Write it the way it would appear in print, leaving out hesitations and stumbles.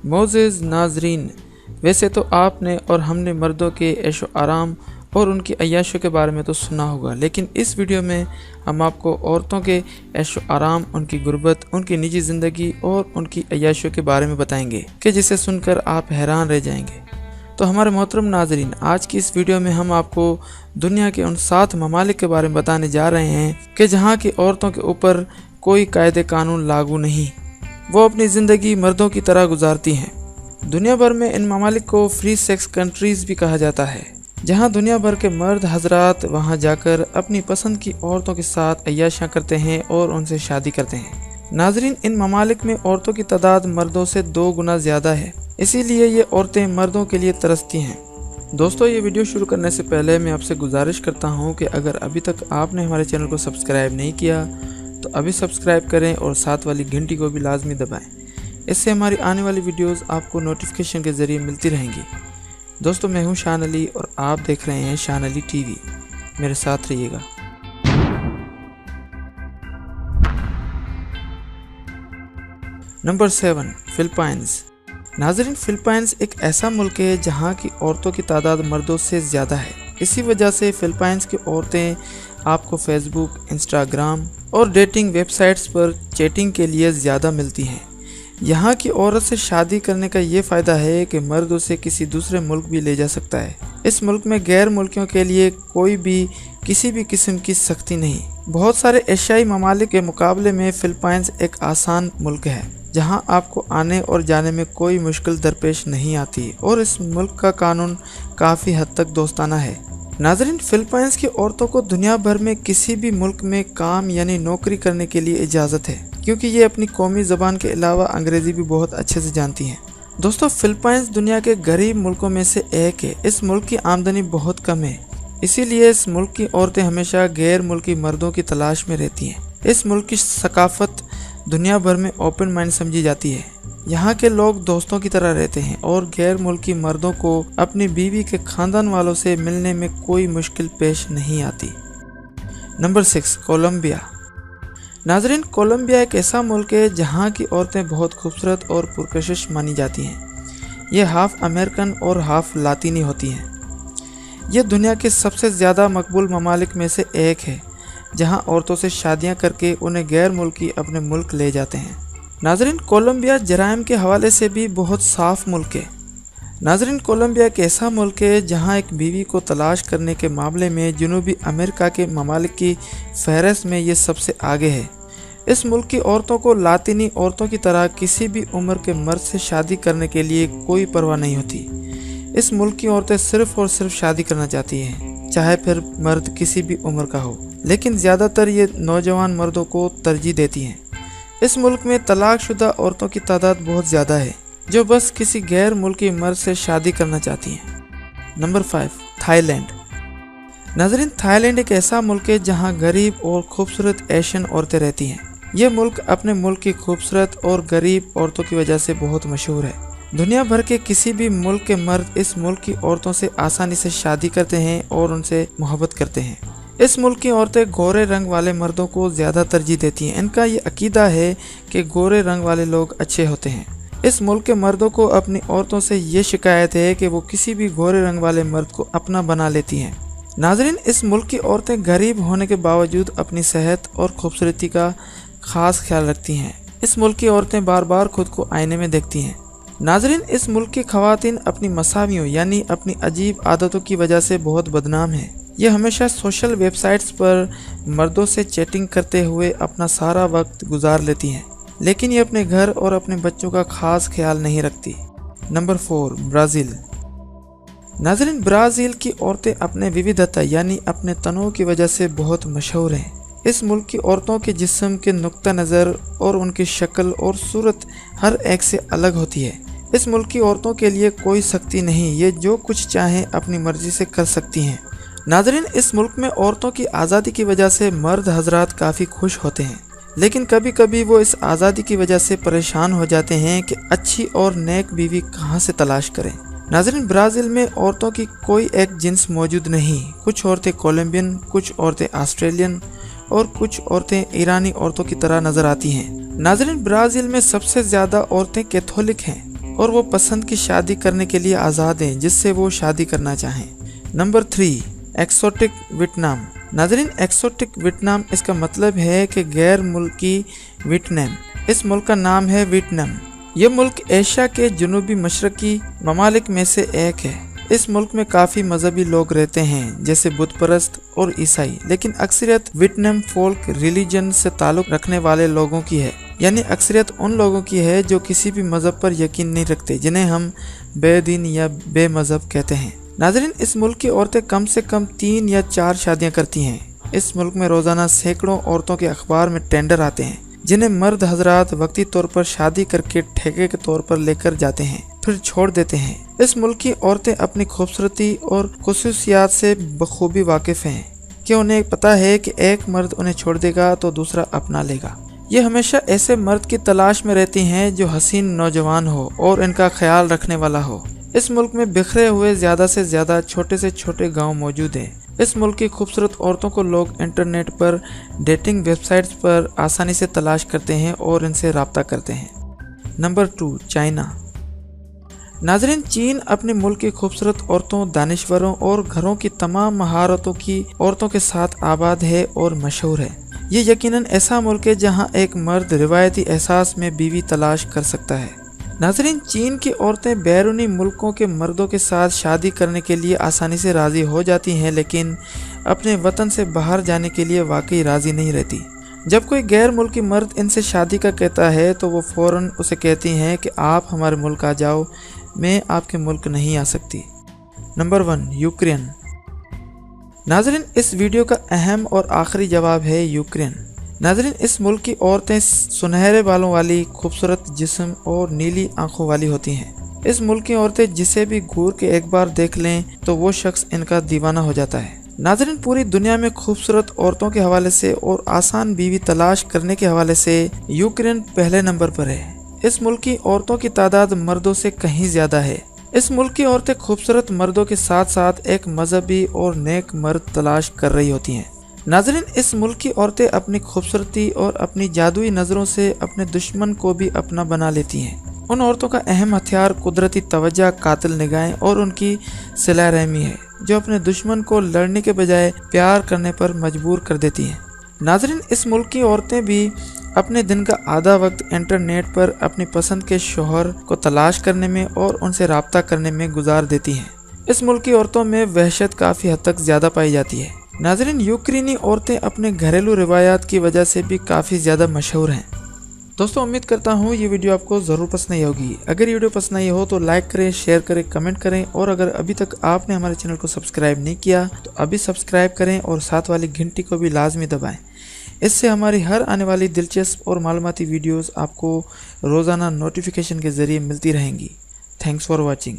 Moses नाज़रीन, वैसे तो आपने और हमने मर्दों के ऐशो आराम और उनकी अय्याशों के बारे में तो सुना होगा, लेकिन इस वीडियो में हम आपको औरतों के ऐशो आराम, उनकी गुर्बत, उनकी निजी ज़िंदगी और उनकी अय्याशों के बारे में बताएंगे कि जिसे सुनकर आप हैरान रह जाएंगे। तो हमारे मोहतरम नाज़रीन, आज की इस वीडियो में हम आपको दुनिया के उन 7 ममालिक के बारे में बताने जा रहे हैं कि जहाँ की औरतों के ऊपर कोई कायदे कानून लागू नहीं, वो अपनी ज़िंदगी मर्दों की तरह गुजारती हैं। दुनिया भर में इन ममालिक को फ्री सेक्स कंट्रीज़ भी कहा जाता है, जहां दुनिया भर के मर्द हजरात वहां जाकर अपनी पसंद की औरतों के साथ अय्याशियां करते हैं और उनसे शादी करते हैं। नाजरीन, इन ममालिक में औरतों की तादाद मर्दों से 2 गुना ज़्यादा है, इसीलिए ये औरतें मर्दों के लिए तरसती हैं। दोस्तों, ये वीडियो शुरू करने से पहले मैं आपसे गुजारिश करता हूँ कि अगर अभी तक आपने हमारे चैनल को सब्सक्राइब नहीं किया तो अभी सब्सक्राइब करें और साथ वाली घंटी को भी लाजमी दबाएं। इससे हमारी आने वाली वीडियोस आपको नोटिफिकेशन के ज़रिए मिलती रहेंगी। दोस्तों, मैं हूं शान अली और आप देख रहे हैं शान अली टीवी। मेरे साथ रहिएगा। Number 7, Philippines. नाज़रीन, फिलीपींस एक ऐसा मुल्क है जहां की औरतों की तादाद मर्दों से ज़्यादा है। इसी वजह से फिलीपींस की औरतें आपको फेसबुक, इंस्टाग्राम और डेटिंग वेबसाइट्स पर चैटिंग के लिए ज़्यादा मिलती हैं। यहाँ की औरत से शादी करने का ये फ़ायदा है कि मर्द उसे किसी दूसरे मुल्क भी ले जा सकता है। इस मुल्क में गैर मुल्कियों के लिए कोई भी किसी भी किस्म की सख्ती नहीं। बहुत सारे एशियाई ममालिक के मुकाबले में फिलीपींस एक आसान मुल्क है, जहाँ आपको आने और जाने में कोई मुश्किल दरपेश नहीं आती और इस मुल्क का कानून काफ़ी हद तक दोस्ताना है। नाज़रीन, फिलीपींस की औरतों को दुनिया भर में किसी भी मुल्क में काम यानी नौकरी करने के लिए इजाज़त है, क्योंकि ये अपनी कौमी ज़बान के अलावा अंग्रेज़ी भी बहुत अच्छे से जानती हैं। दोस्तों, फिलीपींस दुनिया के गरीब मुल्कों में से एक है। इस मुल्क की आमदनी बहुत कम है, इसीलिए इस मुल्क की औरतें हमेशा गैर मुल्की मर्दों की तलाश में रहती हैं। इस मुल्क की सकाफत दुनिया भर में ओपन माइंड समझी जाती है। यहाँ के लोग दोस्तों की तरह रहते हैं और गैर मुल्की मर्दों को अपनी बीवी के खानदान वालों से मिलने में कोई मुश्किल पेश नहीं आती। Number 6, Colombia. नाज़रीन, कोलंबिया एक ऐसा मुल्क है जहाँ की औरतें बहुत खूबसूरत और पुरकशिश मानी जाती हैं। ये हाफ अमेरिकन और हाफ लातीनी होती हैं। ये दुनिया के सबसे ज़्यादा मकबूल ममालिक में से एक है, जहाँ औरतों से शादियाँ करके उन्हें गैर मुल्की अपने मुल्क ले जाते हैं। नाज़रीन, कोलंबिया जराइम के हवाले से भी बहुत साफ मुल्क है। नाज़रीन, कोलंबिया एक ऐसा मुल्क है जहाँ एक बीवी को तलाश करने के मामले में जनूबी अमेरिका के ममालिक की फहरिस्त में ये सबसे आगे है। इस मुल्क की औरतों को लातीनी औरतों की तरह किसी भी उम्र के मर्द से शादी करने के लिए कोई परवाह नहीं होती। इस मुल्क की औरतें सिर्फ और सिर्फ शादी करना चाहती हैं, चाहे फिर मर्द किसी भी उम्र का हो, लेकिन ज़्यादातर ये नौजवान मर्दों को तरजीह देती हैं। इस मुल्क में तलाकशुदा औरतों की तादाद बहुत ज़्यादा है, जो बस किसी गैर मुल्की मर्द से शादी करना चाहती हैं। Number 5, Thailand. नाज़रीन, थाईलैंड एक ऐसा मुल्क है जहाँ गरीब और खूबसूरत एशियन औरतें रहती हैं। ये मुल्क अपने मुल्क की खूबसूरत और गरीब औरतों की वजह से बहुत मशहूर है। दुनिया भर के किसी भी मुल्क के मर्द इस मुल्क की औरतों से आसानी से शादी करते हैं और उनसे मोहब्बत करते हैं। इस मुल्क की औरतें गोरे रंग वाले मर्दों को ज़्यादा तरजीह देती हैं। इनका ये अकीदा है कि गोरे रंग वाले लोग अच्छे होते हैं। इस मुल्क के मर्दों को अपनी औरतों से ये शिकायत है कि वो किसी भी गोरे रंग वाले मर्द को अपना बना लेती हैं। नाज़रीन, इस मुल्क की औरतें गरीब होने के बावजूद अपनी सेहत और खूबसूरती का खास ख्याल रखती हैं। इस मुल्क की औरतें बार बार खुद को आईने में देखती हैं। नाज़रीन, इस मुल्क की ख़वातीन अपनी मसावियों यानी अपनी अजीब आदतों की वजह से बहुत बदनाम हैं। ये हमेशा सोशल वेबसाइट्स पर मर्दों से चैटिंग करते हुए अपना सारा वक्त गुजार लेती हैं, लेकिन ये अपने घर और अपने बच्चों का खास ख्याल नहीं रखती। Number 4, Brazil. नाज़रीन, ब्राज़ील की औरतें अपने विविधता यानी अपने तनों की वजह से बहुत मशहूर हैं। इस मुल्क की औरतों के जिस्म के नुक्ता नज़र और उनकी शक्ल और सूरत हर एक से अलग होती है। इस मुल्क की औरतों के लिए कोई सख्ती नहीं, ये जो कुछ चाहें अपनी मर्जी से कर सकती हैं। नाज़रीन, इस मुल्क में औरतों की आज़ादी की वजह से मर्द हजरात काफ़ी खुश होते हैं, लेकिन कभी कभी वो इस आज़ादी की वजह से परेशान हो जाते हैं कि अच्छी और नेक बीवी कहाँ से तलाश करें। नाज़रीन, ब्राज़ील में औरतों की कोई एक जिन्स मौजूद नहीं। कुछ औरतें कोलंबियन, कुछ औरतें ऑस्ट्रेलियन और कुछ औरतें ईरानी औरतों की तरह नजर आती हैं। नाज़रीन, ब्राज़ील में सबसे ज़्यादा औरतें कैथोलिक हैं और वो पसंद की शादी करने के लिए आज़ाद हैं जिससे वो शादी करना चाहें। Number 3, exotic Vietnam. नाज़रीन, एक्सोटिक वियतनाम इसका मतलब है कि गैर मुल्की वियतनाम। इस मुल्क का नाम है वियतनाम। ये मुल्क एशिया के जनूबी मशरकी ममालिक में से एक है। इस मुल्क में काफ़ी मजहबी लोग रहते हैं जैसे बुत परस्त और ईसाई, लेकिन अक्सरियत वियतनाम फोल्क रिलीजन से ताल्लुक़ रखने वाले लोगों की है, यानी अक्सरियत उन लोगों की है जो किसी भी मज़हब पर यकीन नहीं रखते, जिन्हें हम बेदीन या बेमज़हब कहते हैं। नाज़रीन, इस मुल्क की औरतें कम से कम 3 या 4 शादियाँ करती हैं। इस मुल्क में रोज़ाना सैकड़ों औरतों के अखबार में टेंडर आते हैं जिन्हें मर्द हजरात वक्ती तौर पर शादी करके ठेके के तौर पर लेकर जाते हैं फिर छोड़ देते हैं। इस मुल्क की औरतें अपनी खूबसूरती और खुसूसियात से बखूबी वाकिफ हैं कि उन्हें पता है कि एक मर्द उन्हें छोड़ देगा तो दूसरा अपना लेगा। ये हमेशा ऐसे मर्द की तलाश में रहती हैं जो हसीन नौजवान हो और इनका ख्याल रखने वाला हो। इस मुल्क में बिखरे हुए ज़्यादा से ज़्यादा छोटे से छोटे गांव मौजूद हैं। इस मुल्क की खूबसूरत औरतों को लोग इंटरनेट पर डेटिंग वेबसाइट्स पर आसानी से तलाश करते हैं और इनसे रब्ता करते हैं। Number 2, China. नाज़रीन, चीन अपने मुल्क की खूबसूरत औरतों, दानिश्वरों और घरों की तमाम महारतों की औरतों के साथ आबाद है और मशहूर है। ये यकीनन ऐसा मुल्क है जहाँ एक मर्द रिवायती एहसास में बीवी तलाश कर सकता है। नाज़रीन, चीन की औरतें बैरूनी मुल्कों के मर्दों के साथ शादी करने के लिए आसानी से राज़ी हो जाती हैं, लेकिन अपने वतन से बाहर जाने के लिए वाकई राज़ी नहीं रहती। जब कोई गैर मुल्की मर्द इनसे शादी का कहता है तो वो फ़ौरन उसे कहती हैं कि आप हमारे मुल्क आ जाओ, मैं आपके मुल्क नहीं आ सकती। Number 1, Ukraine. नाज़रीन, इस वीडियो का अहम और आखिरी जवाब है यूक्रेन। नाज़रीन, इस मुल्क की औरतें सुनहरे बालों वाली, खूबसूरत जिस्म और नीली आंखों वाली होती हैं। इस मुल्क की औरतें जिसे भी घूर के एक बार देख लें तो वो शख्स इनका दीवाना हो जाता है। नाज़रीन, पूरी दुनिया में खूबसूरत औरतों के हवाले से और आसान बीवी तलाश करने के हवाले से यूक्रेन पहले नंबर पर है। इस मुल्क की औरतों की तादाद मर्दों से कहीं ज़्यादा है। इस मुल्क की औरतें खूबसूरत मर्दों के साथ साथ एक मजहबी और नेक मर्द तलाश कर रही होती हैं। नाज़रीन, इस मुल्क की औरतें अपनी खूबसूरती और अपनी जादुई नज़रों से अपने दुश्मन को भी अपना बना लेती हैं। उन औरतों का अहम हथियार कुदरती तवज्जो, कातिल निगाहें और उनकी सिला रहमी है, जो अपने दुश्मन को लड़ने के बजाय प्यार करने पर मजबूर कर देती हैं। नाज़रीन, इस मुल्क की औरतें भी अपने दिन का आधा वक्त इंटरनेट पर अपनी पसंद के शौहर को तलाश करने में और उनसे रब्ता करने में गुजार देती हैं। इस मुल्क की औरतों में वहशत काफ़ी हद तक ज़्यादा पाई जाती है। नाज़रीन, यूक्रेनी औरतें अपने घरेलू रिवायात की वजह से भी काफ़ी ज़्यादा मशहूर हैं। दोस्तों, उम्मीद करता हूँ ये वीडियो आपको ज़रूर पसंद आई होगी। अगर ये वीडियो पसंद आई हो तो लाइक करें, शेयर करें, कमेंट करें और अगर अभी तक आपने हमारे चैनल को सब्सक्राइब नहीं किया तो अभी सब्सक्राइब करें और साथ वाली घंटी को भी लाजमी दबाएँ। इससे हमारी हर आने वाली दिलचस्प और मालूमाती वीडियोस आपको रोज़ाना नोटिफिकेशन के ज़रिए मिलती रहेंगी। Thanks for watching.